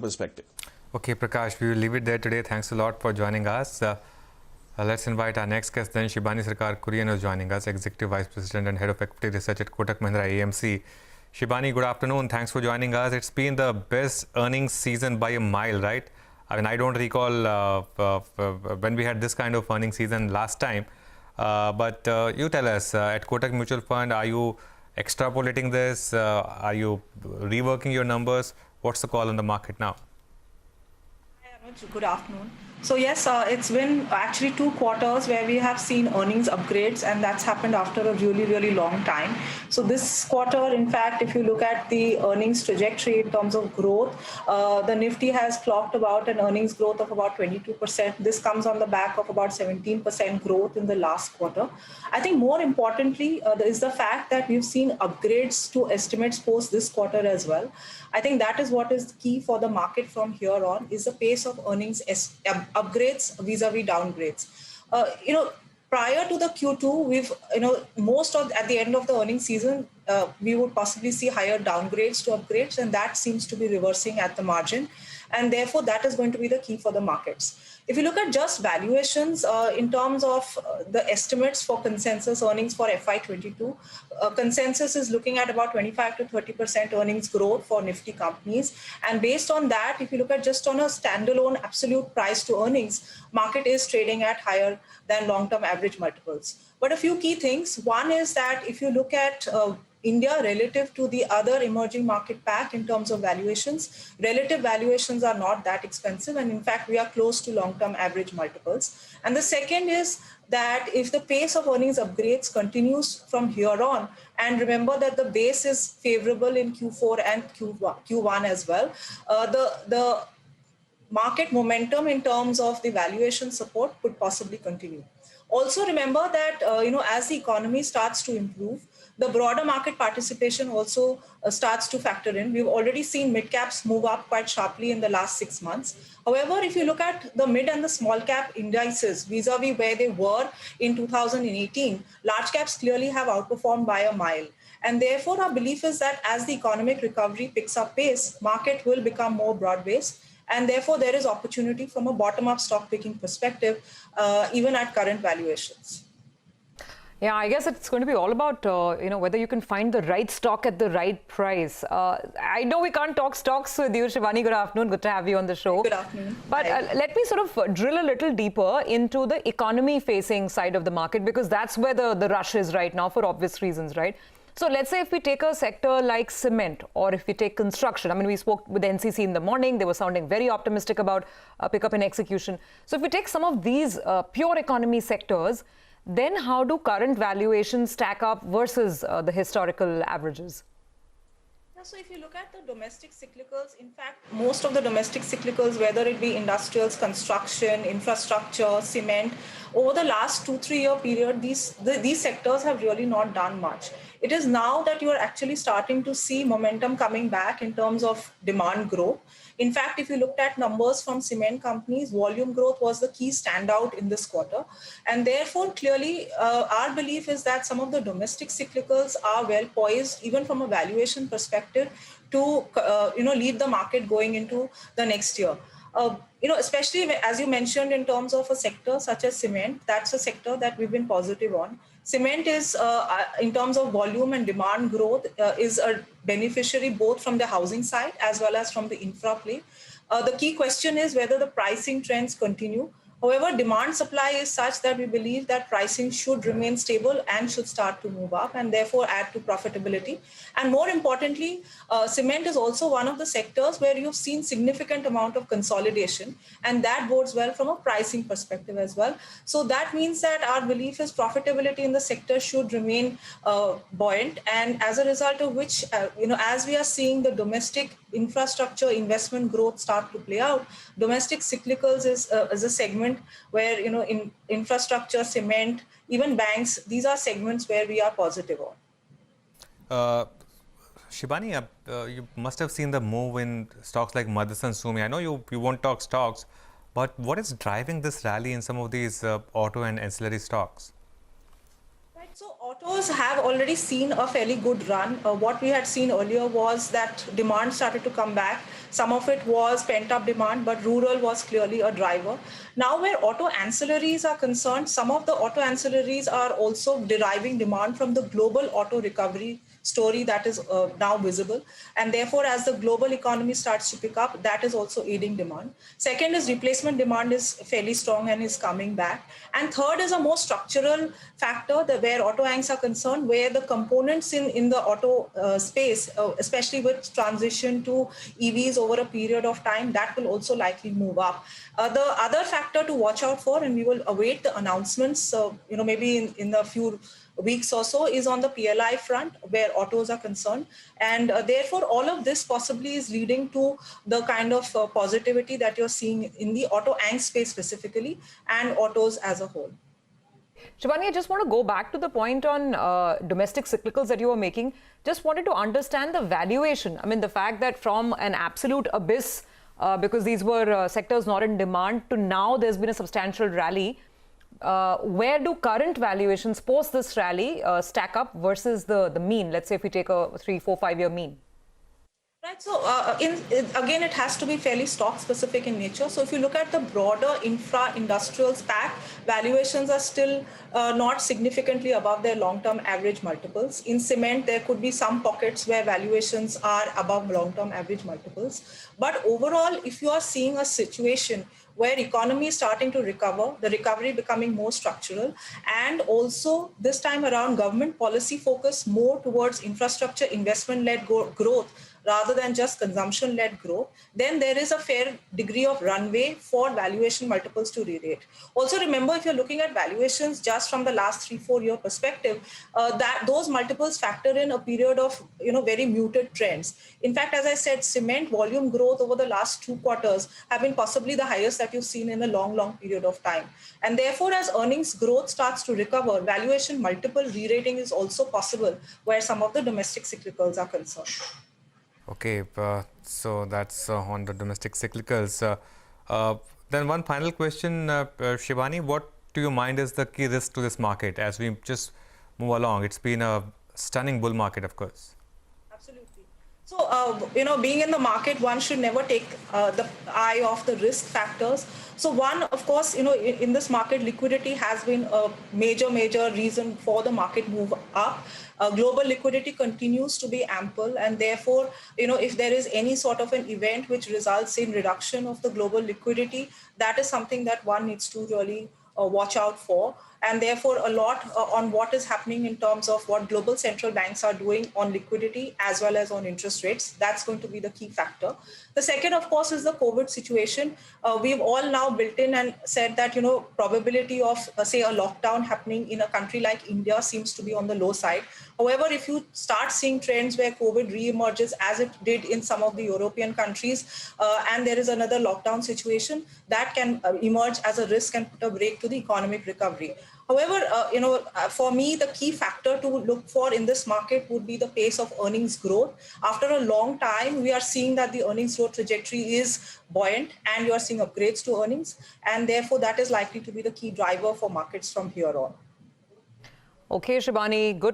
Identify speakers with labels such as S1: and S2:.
S1: perspective.
S2: Okay, Prakash, we will leave it there today. Thanks a lot for joining us. Let's invite our next guest then. Shibani Sarkar Kurian is joining us, Executive Vice President and Head of Equity Research at Kotak Mahindra AMC. Shibani, good afternoon. Thanks for joining us. It's been the best earnings season by a mile, right? I mean, I don't recall when we had this kind of earnings season last time. But you tell us, at Kotak Mutual Fund, are you extrapolating this? Are you reworking your numbers? What's the call on the market now?
S3: Hi, Anuj. Good afternoon. So yes, it's been actually 2 quarters where we have seen earnings upgrades, and that's happened after a really, really long time. So this quarter, in fact, if you look at the earnings trajectory in terms of growth, the Nifty has clocked about an earnings growth of about 22%. This comes on the back of about 17% growth in the last quarter. I think more importantly is the fact that we've seen upgrades to estimates post this quarter as well. I think that is what is key for the market from here on, is the pace of earnings upgrades vis-a-vis downgrades. Prior to the Q2, we've, at the end of the earnings season, we would possibly see higher downgrades to upgrades, and that seems to be reversing at the margin. And therefore, that is going to be the key for the markets. If you look at just valuations in terms of the estimates for consensus earnings for FY22, consensus is looking at about 25 to 30% earnings growth for Nifty companies. And based on that, if you look at just on a standalone absolute price to earnings, market is trading at higher than long-term average multiples. But a few key things. One is that if you look at India relative to the other emerging market pack in terms of valuations, relative valuations are not that expensive, and in fact we are close to long-term average multiples. And the second is that if the pace of earnings upgrades continues from here on, and remember that the base is favorable in Q4 and Q1 as well, the market momentum in terms of the valuation support could possibly continue. Also remember that as the economy starts to improve, the broader market participation also starts to factor in. We've already seen mid caps move up quite sharply in the last 6 months. However, if you look at the mid and the small cap indices vis-a-vis where they were in 2018, large caps clearly have outperformed by a mile. And therefore, our belief is that as the economic recovery picks up pace, market will become more broad-based. And therefore, there is opportunity from a bottom-up stock picking perspective, even at current valuations.
S4: Yeah, I guess it's going to be all about, whether you can find the right stock at the right price. I know we can't talk stocks with you, Shibani. Good afternoon. Good to have you on the show.
S3: Good afternoon.
S4: But let me sort of drill a little deeper into the economy-facing side of the market, because that's where the rush is right now for obvious reasons, right? So let's say if we take a sector like cement, or if we take construction. I mean, we spoke with NCC in the morning. They were sounding very optimistic about pickup in execution. So if we take some of these pure economy sectors, then how do current valuations stack up versus the historical averages?
S3: So if you look at the domestic cyclicals, in fact, most of the domestic cyclicals, whether it be industrials, construction, infrastructure, cement, over the last 2-3 year period, these sectors have really not done much. It is now that you are actually starting to see momentum coming back in terms of demand growth. In fact, if you looked at numbers from cement companies, volume growth was the key standout in this quarter. And therefore, clearly, our belief is that some of the domestic cyclicals are well poised, even from a valuation perspective, to lead the market going into the next year. Especially as you mentioned in terms of a sector such as cement, that's a sector that we've been positive on. Cement is, in terms of volume and demand growth, is a beneficiary both from the housing side as well as from the infra play. The key question is whether the pricing trends continue. However, demand supply is such that we believe that pricing should remain stable and should start to move up, and therefore add to profitability. And more importantly, cement is also one of the sectors where you've seen significant amount of consolidation, and that bodes well from a pricing perspective as well. So that means that our belief is profitability in the sector should remain buoyant, and as a result of which, as we are seeing the domestic infrastructure investment growth start to play out, domestic cyclicals is a segment where, in infrastructure, cement, even banks, these are segments where we are positive on.
S2: Shibani, you must have seen the move in stocks like Motherson Sumi. I know you won't talk stocks, but what is driving this rally in some of these auto and ancillary stocks?
S3: Right, so auto Autos have already seen a fairly good run. What we had seen earlier was that demand started to come back. Some of it was pent-up demand, but rural was clearly a driver. Now, where auto ancillaries are concerned, some of the auto ancillaries are also deriving demand from the global auto recovery story that is now visible. And therefore, as the global economy starts to pick up, that is also aiding demand. Second is replacement demand is fairly strong and is coming back. And third is a more structural factor that where auto anchs are concerned, where the components in the auto space, especially with transition to EVs over a period of time, that will also likely move up. The other factor to watch out for, and we will await the announcements, maybe in a few weeks or so, is on the PLI front where autos are concerned. And therefore, all of this possibly is leading to the kind of positivity that you're seeing in the auto anch space specifically and autos as a whole.
S4: Shivani, I just want to go back to the point on domestic cyclicals that you were making. Just wanted to understand the valuation. I mean, the fact that from an absolute abyss, because these were sectors not in demand, to now there's been a substantial rally. Where do current valuations post this rally stack up versus the mean? Let's say if we take a 3, 4, 5-year mean.
S3: Right. So again, it has to be fairly stock specific in nature. So if you look at the broader infra industrial stack, valuations are still not significantly above their long-term average multiples. In cement, there could be some pockets where valuations are above long-term average multiples. But overall, if you are seeing a situation where economy is starting to recover, the recovery becoming more structural, and also this time around government policy focus more towards infrastructure investment-led growth rather than just consumption-led growth, then there is a fair degree of runway for valuation multiples to re-rate. Also remember, if you're looking at valuations just from the last 3-4 year perspective, that those multiples factor in a period of very muted trends. In fact, as I said, cement volume growth over the last 2 quarters have been possibly the highest that you've seen in a long period of time. And therefore, as earnings growth starts to recover, valuation multiple re-rating is also possible where some of the domestic cyclicals are concerned.
S2: Okay, so that's on the domestic cyclicals. Then one final question, Shivani, what to your mind is the key risk to this market as we just move along? It's been a stunning bull market, of course.
S3: Absolutely. So, being in the market, one should never take the eye off the risk factors. So one, of course, in this market, liquidity has been a major reason for the market move up. Global liquidity continues to be ample, and therefore, if there is any sort of an event which results in reduction of the global liquidity, that is something that one needs to really watch out for. And therefore, a lot on what is happening in terms of what global central banks are doing on liquidity as well as on interest rates. That's going to be the key factor. The second, of course, is the COVID situation. We've all now built in and said that, probability of, say, a lockdown happening in a country like India seems to be on the low side. However, if you start seeing trends where COVID re-emerges as it did in some of the European countries, and there is another lockdown situation, that can emerge as a risk and put a brake to the economic recovery. However, for me, the key factor to look for in this market would be the pace of earnings growth. After a long time, we are seeing that the earnings growth trajectory is buoyant and you are seeing upgrades to earnings. And therefore, that is likely to be the key driver for markets from here on.
S4: Okay, Shivani, good.